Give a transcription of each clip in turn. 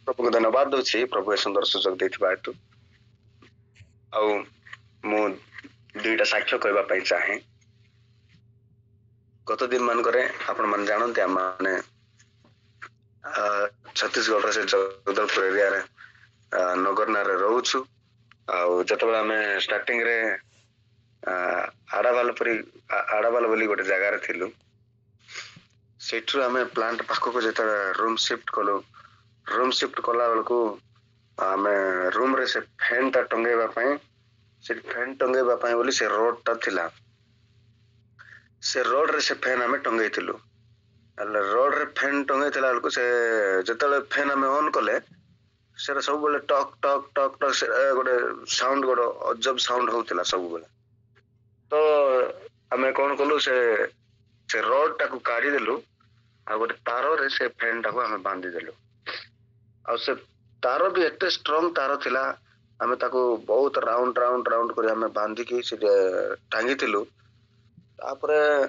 प्रभु को धन्यवाद दूची प्रभु ए सुंदर सुजोग देथिबा हेतु आउ मु दुईटा साक्ष्य कहबा पई चाहे। गत दिन मान करे आपण मन जानते हम माने छत्तीसगढ़ से जगदलपुर एरिया रे नगरना रे रहउछु। आउ जतबे हमें स्टार्टिंग रे आड़ाबाल बोली गोटे जगह रे थिलु सेठु हमें प्लांट पाखो को जत रूम शिफ्ट कला बेलको हमें रूम रे से फैन ता टंगेबा पई से फैन टंगेबा पई बोली से रोड ता थिला से रोड रे से फैन हमें टंगई थिलु। अल रोड रे फैन टंगई थिला बेलको से जतले फैन हमें ऑन कले से सब बेले टक टक टक टक से गोटे साउंड गोटे अजब साउंड होतिला सब बेले। तो हमें कौन कलु से रोड टाकू काढ़ी देलु आ गोटे तार रे से फैन टाकू हमें बांधी देलु। आ से तार भी एते स्ट्रांग तार थिला हमें ताकू बहुत राउंड राउंड राउंड कर हमें बांधी की से टांगी थिलु। तापरे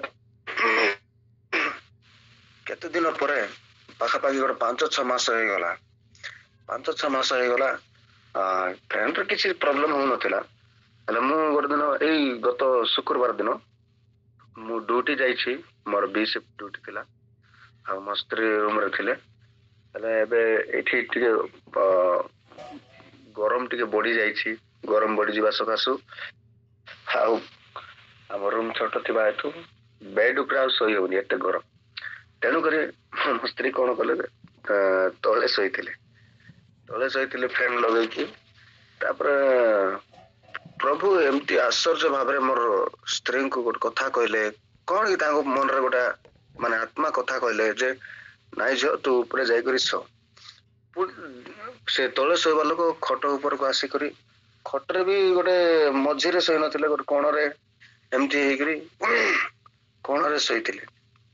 केते दिन परे पाखा पाखी गोटे 5-6 मास हो गला 5-6 मास हो गला फैन रे किसी प्रॉब्लम हो नथिला। हेले मु गोटे दिन एई गत शुक्रवार दिन मु ड्यूटी जाइछि मोर बी शिफ्ट ड्यूटी थिला आ मो स्त्री रूम रे थिले। हेले एबे एठी टिके गरम टिके बढ़ी जाइछि गरम बढ़ी जिबा सकासु हाउ हम रूम छोट थिबा हेतु बेड ऊपर सोई होनी एते गरम तेणु करी मो स्त्री कोन कले तळे सोईथिले फैन लगै की। तापर प्रभु एमती आश्चर्य भाव मोर स्त्री को गोटे कथा कहले कौन कि मन रे गोटा माने आत्मा कथा कहले जे नाइ जो तू ऊपर जाई करी सो से तळे सोइबा लोक खट ऊपर को आसी करी खटरे भी गोटे मझिरे सोई नथिले गोटे कोण रे एमती हे करी कोण रे सोईथिले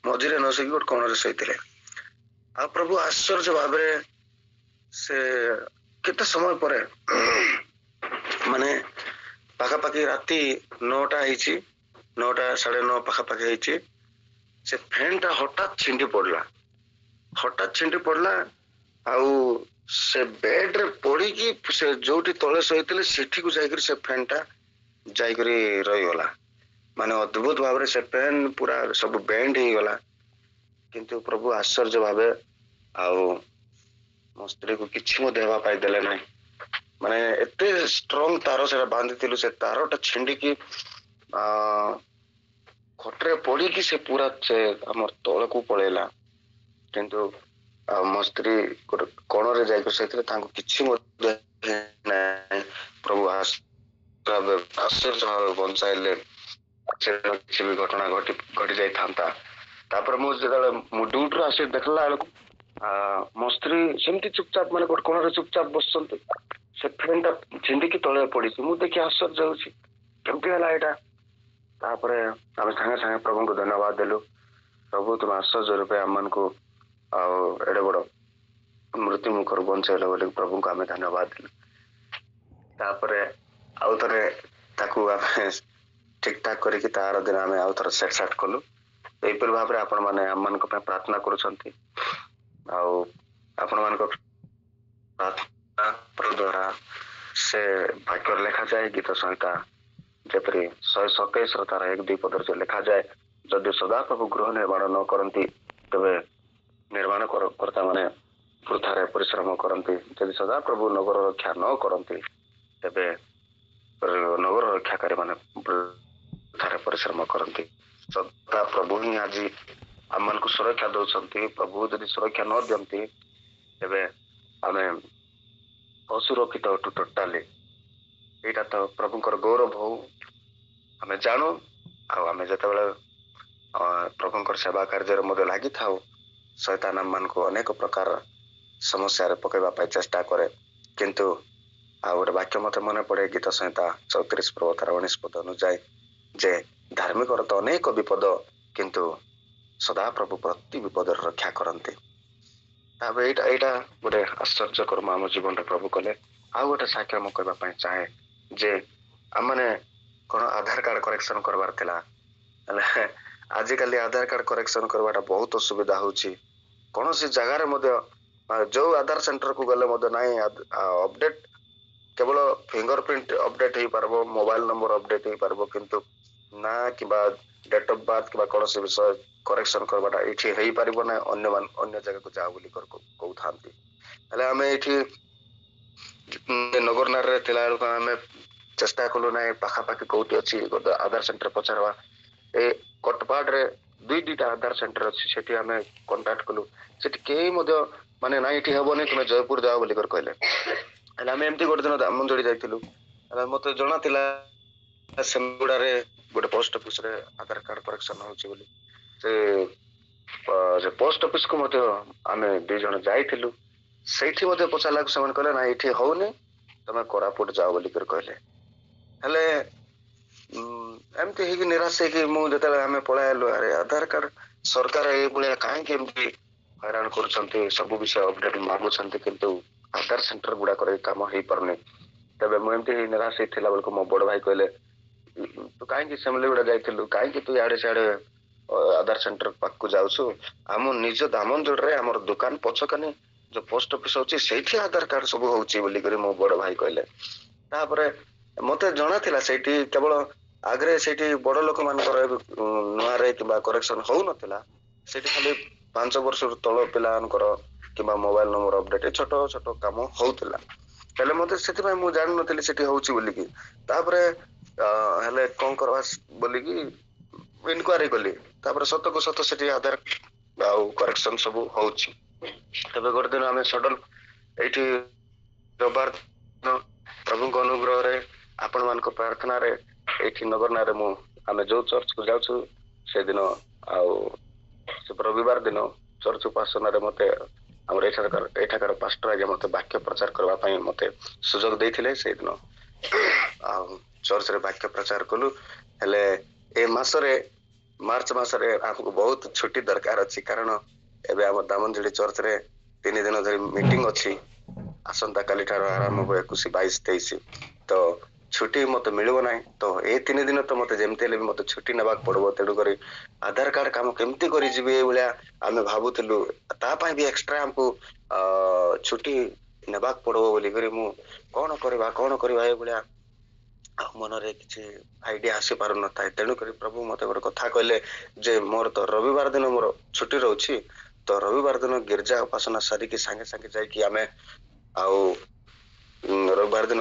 मझिरे न सोई गोटे कोण रे सोईथिले। आ प्रभु आश्चर्य भाव से केते समय परे माने पाखापाखि राति 9टा ହେଇଛି 9टा 9:30 पाखापाखि ହେଇଛି से फैन टा हठात छिंडी पड़ला आउ से बेड रे पड़ी की से जोटी तळे सोईथिले सेठी को जाई करी से फैन टा जाई करी रही गला। माने अद्भुत भाव रे से फैन पूरा सब बेंड ही गला किंतु प्रभु आश्चर्य भावे आउ मो स्त्री को किछि मो देवा पाई देले नै माने एते स्ट्रांग तार से बांधी थिलु से तारटा छिंडी की खटरे पड़ी की से पूरा से हमर तळ को पळेला किंतु मो स्त्री कोण रे जाई कर तांको किछि मो नै प्रभु आश्चर्य बंचाइले से किछि भी घटना घटी जाई थांता। तापर मु जदले मु ड्यूटी आसी देखला मो स्त्री सेमती चुपचाप माने कोण रे चुपचाप बससंत से फैन टा छिंडी की तळे पड़ी मु देखि आश्चर्य होछि केमती हला एटा। तापरे हम संगे संगे प्रभु को धन्यवाद देलु प्रभु तुम आश्चर्य रूपे हमन को एडे बड़ मृत्यु मुखर बंचैले बोली प्रभु को हमें धन्यवाद देलु। तापरे आउ थरे ताकू हमें ठीक ठाक करिकि तार दिन हमें आउ थरे सेट साट कलु एपर भाव रे आपण माने हमन को प्रार्थना करूछंती आउ आपण मान को प्रार्थना द्वारा से वाक्य लिखा जाए गीत संहिता जेपरी 127 तार 1-2 पद जो लिखा जाए जदि सदा प्रभु गृह निर्माण न करती तबे निर्माण करता माने वृथारे परिश्रम करती जदि सदा प्रभु नगर रक्षा न करती तबे नगर रक्षाकारी माने वृथारे परिश्रम करती। सदा प्रभु ही आज आमन को सुरक्षा दौरान प्रभु जदि सुरक्षा न दियंती तबे आमे असुरक्षित अटू टोटाली एटा तो प्रभुंकर गौरव हो हमें जानू आमे जते बेले प्रभुंकर सेवा कार्य मध्ये लागि थाउ शैतान मान को अनेक प्रकार समस्या रे पकेबा पाई चेष्टा करे किंतु आ गोटे वाक्य मते मन पड़े गीत संहिता 34 पर्वतार 19 पद अनुଯାୟୀ जे धार्मिक अर्थ अनेक विपद किंतु सदा प्रभु प्रति विपद रक्षा करते। ताबे एटा गोटे आश्चर्य कर्म आम जीवन प्रभु कले। आ गोटे साक्ष्य म कहबा पाई चाहे जे आमने कोन आधार कार्ड करेक्शन करबार थिला आजिकल आधार कार्ड करेक्शन करवाटा बहुत असुविधा होची कौन सी जगार जो आधार सेंटर को गले नाई अपडेट केवल फिंगरप्रिंट अपडेट हो पारबो मोबाइल नंबर अपडेट हो पारबो किंतु ना कि डेट ऑफ बर्थ कि कौन से विषय करेक्शन करवाटा ये हो पारबो ना अन्य जगह को जाओ बोली कहते हेले आम ये नगरनार आम चेष्टा कलु ना पाखापाखि कौटी अच्छी आधार सेंटर पचारवा ए कटपाड़ रे दुईटा आधार सेंटर अच्छी सेठी आम कंटाक्ट कलु सेठी कई माने ना ये हेबनी तुम जयपुर जाओ बोली कहले आम एमती गोटे दिन दामनजोड़ी जाइलु मत जना सेमगुड़े गोटे पोस्ट ऑफिस रे आधार कार्ड करेक्शन होची बोली से पोस्ट ऑफिस को आम दी जन जाइलु सेठी पचारा से कहले ना ये होनी तुम कोरापुट जाओ बोली कहले हेले एमती ही निराश होते आम पलायलु अरे आधार कार्ड सरकार ये कहीं हैरान कर सब विषय अपडेट मागुंट किंतु आधार सेंटर गुड़ा काम हो पारनी तबे मुझे निराश होता बेलू मो बड़ भाई कहले तू कहीं सेमलीगुड़ा जाइलु कहीं तू इे सियाड़े आधार सेंटर पाक जाऊँ आम निज दामनजोड़े आम दुकान पछकानी जो पोस्ट ऑफिस होची सेठी आधार कार्ड सब होची बोली करी मो बड़ भाई कहले तापरे मते जणा थिला सेठी केवल आगरे सेठी बड़ लोक मानकर नुआ रे किबा करेक्शन हो नथिला सेठी खाली 5 वर्ष तळ पिलानकर किबा मोबाइल नंबर अपडेट छोट छोट काम होउतिला हेले मते सेति भाई मु जान नथिली सेठी होउची बोली की तापरे हेले कोन करबा बोली की इनक्वारी कली तापरे सत को सत सेठी आधार आउ करेक्शन सब होउची तबे गोटे दिन आम सडन ये रविवार प्रभु अनुग्रह रे आपण मान प्रार्थना रे ये नगरनारे आम जो चर्च को जाऊँ से दिन रविवार दिन चर्च उपासना रे मते हमर एठाकार पास्टर आगे मते वाक्य प्रचार करबा मते सुजोग देथिले से दिन चर्च रे वाक्य प्रचार कलु हेले ए मासरे मार्च मासरे हमको बहुत छुट्टी दरकार अछि कारण एबे हम दामनजोड़ी चर्च रे 3 दिन धरी मीटिंग अछि आसंता काली ठार आरंभ हो 21 22 23 तो छुट्टी मत मिलबो ना तो ए 3 दिन तो मते जेमते ले मते छुट्टी नेबाक पड़बो तेडु करी आधार कार्ड काम केमती करी जिबे बोलिया आमे भाबुतलु ता पय भी एक्स्ट्रा हमको छुट्टी नेबाक पड़बो बोली करी मु कोन करबा ए बोलिया मन रे किछि आईडिया आसी पार न थाए तेणु करी प्रभु मते गोटे कथा कहले जे मोर तो रविवार दिन मोर छुट्टी रहउछि तो रविवार दिन गिरजा उपासना सारी की संगे संगे जाय कि आमे आउ रविवार दिन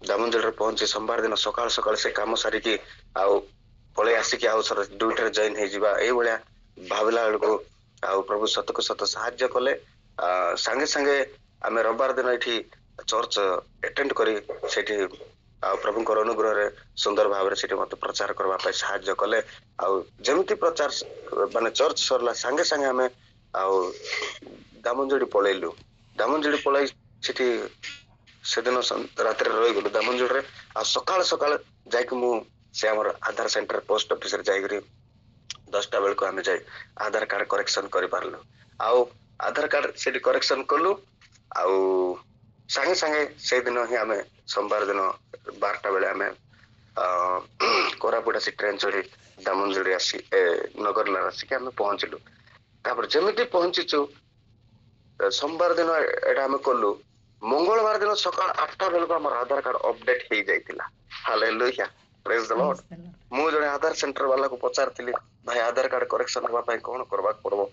दामनजोड़ पहुंचे सोमवार दिन सकाल सकाल से काम सारी की आउ पळे आसिकी आउ सर ड्यूटी जॉइन हे जिबा ए भलिया भाबला बेलको आउ प्रभु सत को सत सहाय्य कले संगे संगे आमे रविवार दिन एठी चर्च अटेंड करी सेठी आ प्रभु अनुग्रह रे सुंदर भाव रे सेठी मते प्रचार करबा पय सहाय्य कले आ जेमती प्रचार माने चर्च सरला संगे संगे हमें आ दामनजोड़ी पळेलु पळाई सेठी सेदिन रात्रि रही गलु दामनजोड़ी रे आ सकाळ सकाळ जायकि मु से हमर आधार सेंटर पोस्ट ऑफिस रे जायकरी 10टा बेल को हमें जाय आधार कार्ड करेक्शन करि पारलु आ आधार कार्ड सेठी करेक्शन कलु आ संगे संगे से दिन ही आम सोमवार दिन 12टा बेले आम कोरापुट आसी ट्रेन चढ़ी दामनजोड़ी आसी नगरनार आसिक आम पहुंचलु तापर जमिति पहुंचीचु सोमवार दिन एटा आम कलु मंगलवार दिन सकाळ 8टा बेल को हमर आधार कार्ड अपडेट हो जाइतिला हालेलुया प्रेज द लॉर्ड मु जने आधार सेंटर वाला को पचारतिली भाई आधार कार्ड करेक्शन होबा पय कोन करबा पड़बो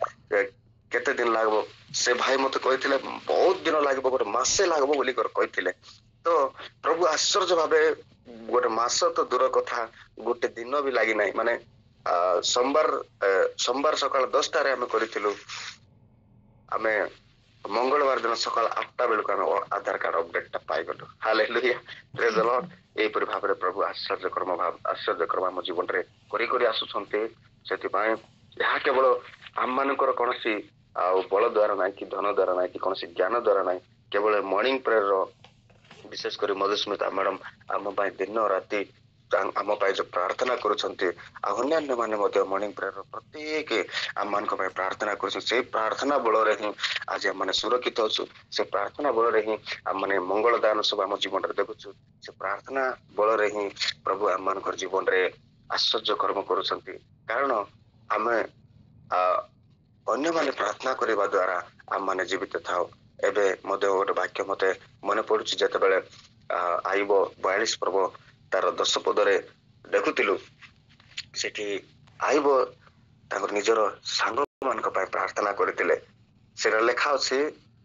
केते दिन लागबो से भाई मते कहिथिले बहुत दिन लागबो गोटे मासे लागबो बोली कर कहिथिले तो प्रभु आश्चर्य भाबे गोटे मास तो दूर कथा गोटे दिन भी लागि नाही माने सोमवार सकाळ 10टा रे हम करिथिलु आमे मंगलवार दिन सकाळ 8टा बेल को हम आधार कार्ड अपडेट पाई गलु हालेलुया प्रेज द लॉर्ड ए परि भाबरे प्रभु आश्चर्य कर्म हम जीवन रे करी करी आसुछन्ते सेति पाए यहा केवल आम मानकर कोनसी आ बल द्वारा ना कि धन द्वारा ना कि कौन ज्ञान द्वारा ना केवल मॉर्निंग प्रेयर विशेष कर मधुस्मिता मैडम आम दिन राति आम जो प्रार्थना अन्य माने मॉर्निंग प्रेयर प्रत्येक आम मान प्रार्थना कर प्रार्थना बल ही आज आम सुरक्षित अच्छु से प्रार्थना बल ही आम मैंने मंगल दान सब आम जीवन में देखु से प्रार्थना बल ही प्रभु आम मान जीवन में आश्चर्य कर्म कर कारण आम अन्य माने प्रार्थना करबा द्वारा आम मैंने जीवित था एबे मध्य गोटे वाक्य मते मन पड़ुछि जेतेबेले आइब 42 पर्व तार 10 पदरे देखुतिलु सेठी आइब तांकर निजर सांग मानक पाए प्रार्थना करथिले सेरा लेखा अछि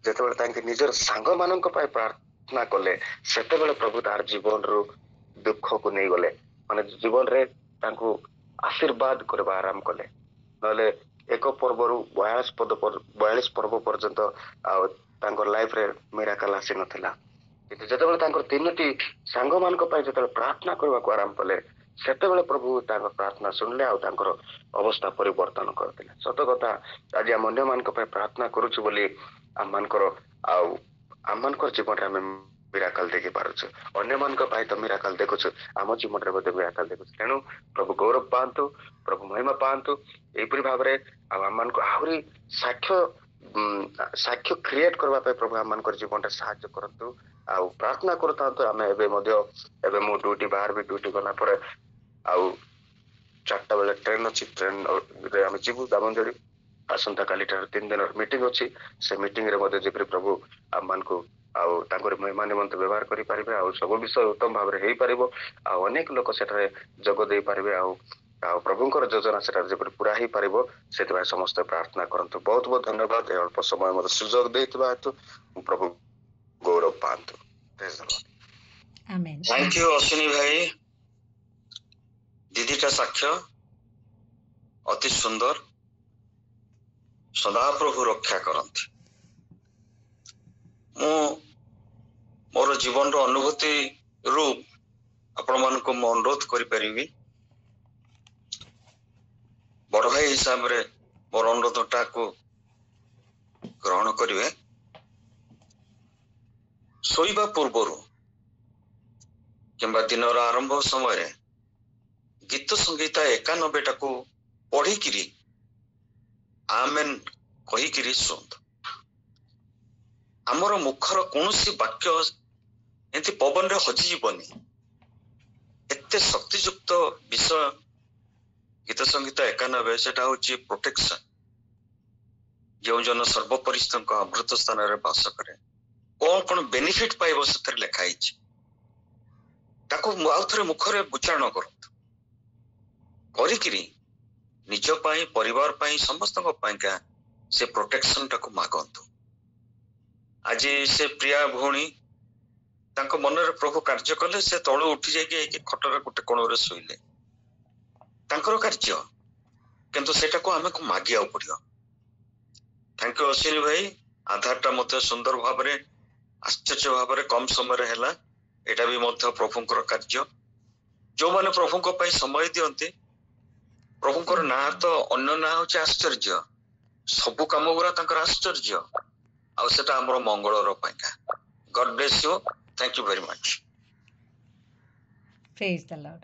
जेतेबेले तांके निजर सांग मानक पाए प्रार्थना कले सेतेबेले प्रभु तार जीवन रु दुख को नहीं गले माने जीवन रे तांको आशीर्वाद करबा आराम कले नले एक पर्व रु 42 पर्व पर्यंत तांकर लाइफ रे मिराकल आसी नथिला किंतु जेतेबेले तांकर तीनोटी सांग मानक पाए जेतेबेले प्रार्थना करबा को आराम कले सेतेबेले प्रभु तांकर प्रार्थना सुनले आ तांकर अवस्था परिवर्तन करथिले सत कथा आज हम अन्य मानक पाए प्रार्थना करूछु बोली आम मानकर आम मानकर जीवन रे हम मिराकल देखि पारुछु अन्य मानक पाए तो मिराकल देखुछु आम जीवन रे बोधे मिराकल देखुछु तेणु प्रभु गौरव पांतु प्रभु महिमा पांतु एपरि भाव रे आम मानक आहुरी साक्ष्य क्रिएट करबा पे प्रभु आम मानकर जीवन रे सहायता करंतु आ प्रार्थना करतांतु आमे एबे मध्य एबे मो ड्यूटी बाहर भी ड्यूटी गला पर आउ 4टा बेले ट्रेन अछि ट्रेन रे आमे जीवु दामंजरी आसंता काली 3 दिन मीटिंग अछि से मीटिंग रे मध्य जेपरि प्रभु आम मानकु आउ तांकर महिमा निमंत व्यवहार करि पारिबे आउ सब विषय उत्तम भाव रे हेई पारिबो आउ अनेक लोक सेठारे जग देई पारिबे आउ प्रभुंकर योजना सेठारे जेपरि पूरा हेई पारिबो सेतबा समस्त प्रार्थना करंतु बहुत बहुत धन्यवाद ए अल्प समय मते सुयोग देइतबा हेतु प्रभु गौरव पांतु praise the Lord amen thank you Ashwini भाई दीदीटा साक्ष्य अति सुंदर सदा प्रभु रक्षा करंती मु मोर जीवन रो अनुभूति रूप आपण मान को मु अनुरोध करि परिबी बड़ भाई हिसाब रे मोर अनुरोधटा को ग्रहण करिवे सोइबा पूर्वरु किंबा दिन आरंभ समय गीत संगीता 91 टा को पढ़ी किरी आमेन कही किरी सुनत आमर मुखर कौनसी वाक्य एंती पवन रे हजि जीवनी एते शक्तियुक्त विषय गीत संगीत 91 सेटा होची प्रोटेक्शन जो जन सर्वपरिस्थ अमृत स्थान रे वास करे कौन कौन बेनिफिट पाइब से लिखाई आउ थे मुखरे उच्चारण करत करी निज पाई परिवार पाई समस्त पाइका से प्रोटेक्शन टाको मागंतु आज से प्रिया भौणी तांको मन रे प्रभु कार्य कले से तळु उठी जाई खटर गोटे कोण रे सोइले तांकर कार्य किंतु सेटा को हमें को मागिया पड़ियो थैंक यू अश्विनी भाई आधारटा मते सुंदर भाव रे आश्चर्य भाव रे कम समय रे हैला एटा भी मध्य प्रभुंकर कार्य जो माने प्रभुंक पई समय दियंती प्रभुंकर ना तो अन्य ना होचे आश्चर्य सब काम गुरा तांकर आश्चर्य आ सेटा हमर मंगलर पाइका God bless you thank you very much praise the Lord